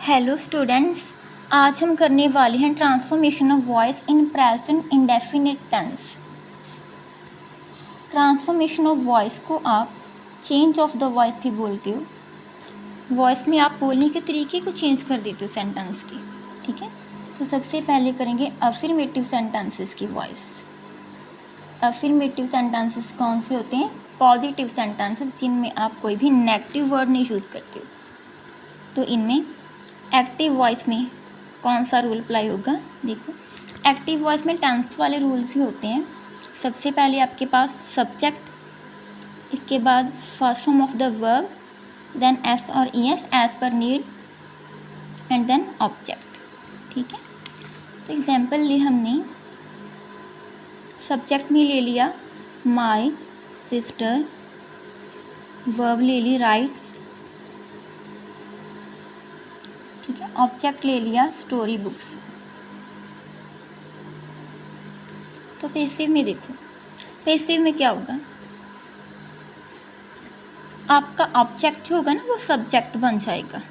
Hello students, आज हम करने वाले हैं transformation of voice in present indefinite tense. Transformation of voice को आप चेंज ऑफ द वॉइस भी बोलते हो। वॉइस में आप बोलने के तरीके को चेंज कर देते हो सेंटेंस की, ठीक है। तो सबसे पहले करेंगे अफर्मेटिव सेंटेंसेस की वॉइस। अफर्मेटिव सेंटेंसेस कौन से होते हैं? पॉजिटिव सेंटेंसेस जिनमें आप कोई भी नेगेटिव वर्ड नहीं यूज़ करते हो। तो इनमें एक्टिव वॉइस में कौन सा रूल अप्लाई होगा? देखो, एक्टिव वॉइस में टेंस वाले रूल्स भी होते हैं। सबसे पहले आपके पास सब्जेक्ट, इसके बाद first form of the verb, then s और e s as per need, and then object, ठीक है। तो एग्जाम्पल ली हमने, सब्जेक्ट में ले लिया माई सिस्टर, वर्ब ले ली राइट्स, ठीक है। ऑब्जेक्ट ले लिया स्टोरी बुक्स। तो पैसिव में देखो, पैसिव में क्या होगा? आपका ऑब्जेक्ट जो होगा ना वो सब्जेक्ट बन जाएगा,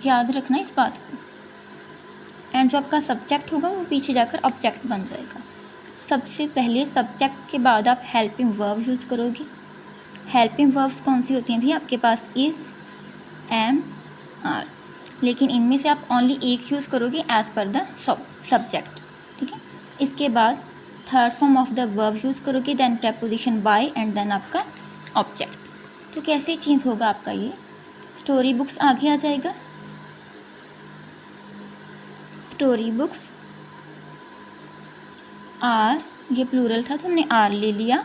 याद रखना इस बात को। एंड जो आपका सब्जेक्ट होगा वो पीछे जाकर ऑब्जेक्ट बन जाएगा। सबसे पहले सब्जेक्ट के बाद आप हेल्पिंग वर्ब यूज़ करोगे। हेल्पिंग वर्ब्स कौन सी होती हैं भी? आपके पास इज़, एम, आर, लेकिन इनमें से आप ओनली एक यूज़ करोगे एज पर द सब्जेक्ट, ठीक है। इसके बाद third form of the verb use करोगे, then preposition by, and then आपका ऑब्जेक्ट। तो कैसे चेंज होगा आपका ये? स्टोरी बुक्स आगे आ जाएगा, स्टोरी बुक्स, आर, ये प्लूरल था तो हमने आर ले लिया।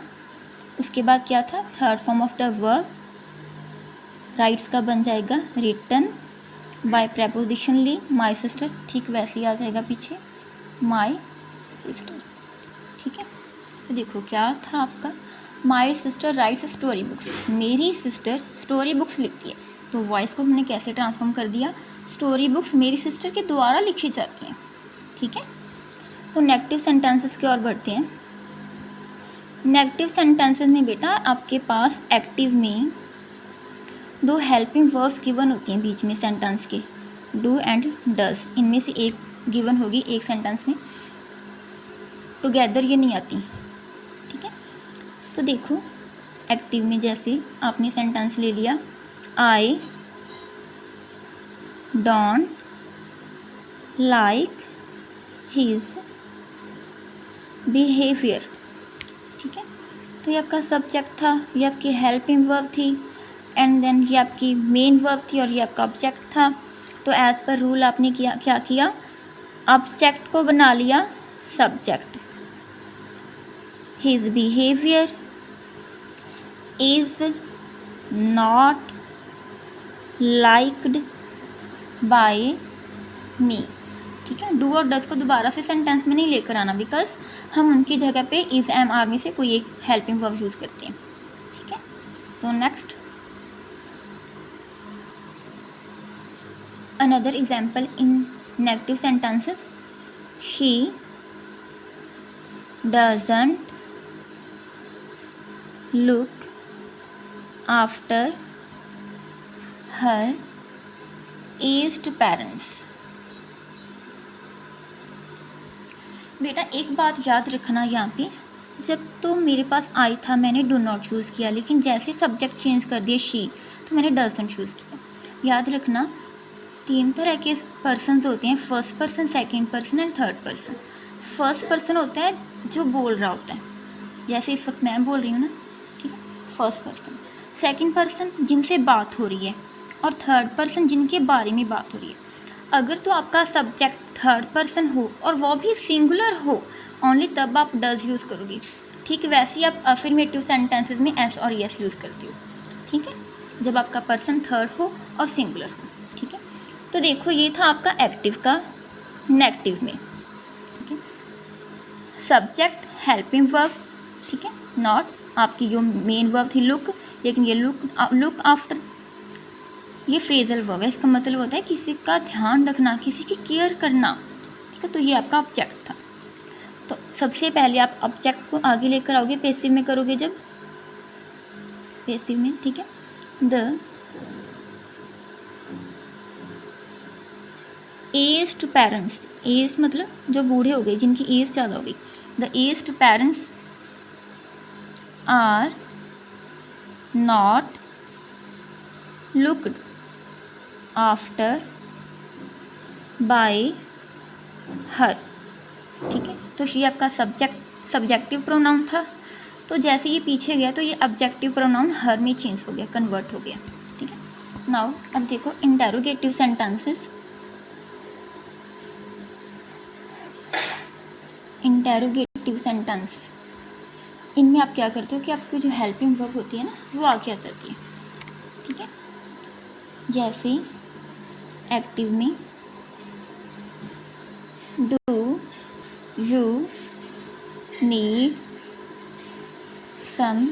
उसके बाद क्या था? Third form of the verb, writes का बन जाएगा रिटन, बाय प्रेपोजिशन ली माई सिस्टर, ठीक वैसे ही आ जाएगा पीछे माई सिस्टर, ठीक है। तो देखो क्या था आपका, my sister rights story books, मेरी सिस्टर स्टोरी बुक्स लिखती है। तो वॉइस को हमने कैसे ट्रांसफॉर्म कर दिया? स्टोरी बुक्स मेरी सिस्टर के द्वारा लिखी जाती हैं, ठीक है। तो नेगेटिव सेंटेंसेस की ओर बढ़ते हैं। नेगेटिव सेंटेंसेस में बेटा आपके पास एक्टिव में दो हेल्पिंग वर्ब्स गिवन होती हैं बीच में सेंटेंस के, डू एंड डज। इनमें से एक गिवन होगी एक सेंटेंस में, टुगेदर ये नहीं आती, ठीक है। तो देखो एक्टिव में जैसे आपने सेंटेंस ले लिया, I don't like his behaviour, ठीक है। तो ये आपका सब्जेक्ट था, ये आपकी हेल्पिंग वर्ब थी, एंड देन ये आपकी मेन वर्ब थी और ये आपका ऑब्जेक्ट था। तो एज पर रूल आपने क्या किया? ऑब्जेक्ट को बना लिया subject. His behaviour is not liked by me, ठीक है। डू और डज को दोबारा से सेंटेंस में नहीं लेकर आना, बिकॉज हम उनकी जगह पे इज, एम, आर में से कोई एक हेल्पिंग वर्ब यूज़ करते हैं, ठीक है। तो next another example in negative sentences, she doesn't look after her aged parents. बेटा एक बात याद रखना यहाँ पे, जब तो मेरे पास आई था मैंने डू नॉट यूज़ किया, लेकिन जैसे सब्जेक्ट चेंज कर दिया शी तो मैंने डजंट यूज़ किया। याद रखना तीन तरह के पर्सन्स होते हैं, first person, second person and third person. First person होता है जो बोल रहा होता है, जैसे इस वक्त मैं बोल रही हूँ ना, ठीक है, फर्स्ट पर्सन। सेकंड पर्सन जिनसे बात हो रही है, और थर्ड पर्सन जिनके बारे में बात हो रही है। अगर तो आपका सब्जेक्ट थर्ड पर्सन हो और वो भी सिंगुलर हो, ओनली तब आप डज यूज़ करोगे, ठीक वैसे ही आप अफर्मेटिव सेंटेंसेस में एस और यस यूज़ करते हो, ठीक है, जब आपका पर्सन थर्ड हो और सिंगुलर हो, ठीक है। तो देखो ये था आपका एक्टिव का नेगेटिव में, ठीक है। सब्जेक्ट हेल्पिंग वर्ब, ठीक है, नॉट आपकी जो मेन वर्ब थी लुक, लेकिन ये लुक आफ्टर ये फ्रेजल वर्ब है। इसका मतलब होता है किसी का ध्यान रखना, किसी की केयर करना, ठीक है। तो ये आपका ऑब्जेक्ट था। तो सबसे पहले आप ऑब्जेक्ट को आगे लेकर आओगे, पैसिव में करोगे जब, पैसिव में, ठीक है। द एज्ड पेरेंट्स, एज्ड मतलब जो बूढ़े हो गए, जिनकी एज ज़्यादा हो गई, the aged parents are not looked after by her. ठीक है, तो ये आपका सब्जेक्टिव प्रोनाउन था, तो जैसे ये पीछे गया तो ये ऑब्जेक्टिव प्रोनाउन हर में चेंज हो गया, कन्वर्ट हो गया। ठीक है, नाउ अब देखो इंटेरोगेटिव सेंटेंसेस। इंटेरोगेटिव सेंटेंस, इनमें आप क्या करते हो कि आपकी जो हेल्पिंग वर्ब होती है ना वो आगे आ जाती है। ठीक है, जैसे एक्टिव में do you need some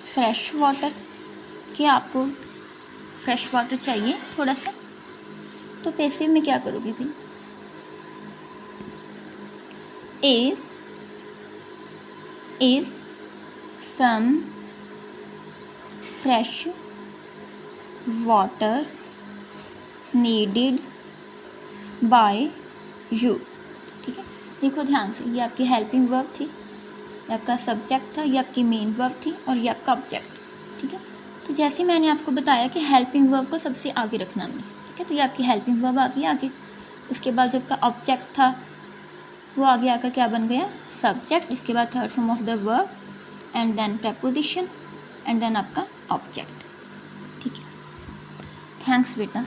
fresh water, क्या आपको फ्रेश वाटर चाहिए थोड़ा सा, तो पैसिव में क्या करोगे फिर, is some fresh water needed by you. ठीक है, देखो ध्यान से, ये आपकी हेल्पिंग वर्ब थी, ये आपका सब्जेक्ट था, ये आपकी मेन वर्ब थी और ये आपका ऑब्जेक्ट। ठीक है, तो जैसे मैंने आपको बताया कि हेल्पिंग वर्ब को सबसे आगे रखना है। ठीक है, तो ये आपकी हेल्पिंग वर्ब आ गई आगे, इसके बाद जो आपका ऑब्जेक्ट था वो आगे आकर क्या बन गया, सब्जेक्ट, इसके बाद third form of the verb and then preposition and then आपका ऑब्जेक्ट। ठीक है, थैंक्स बेटा।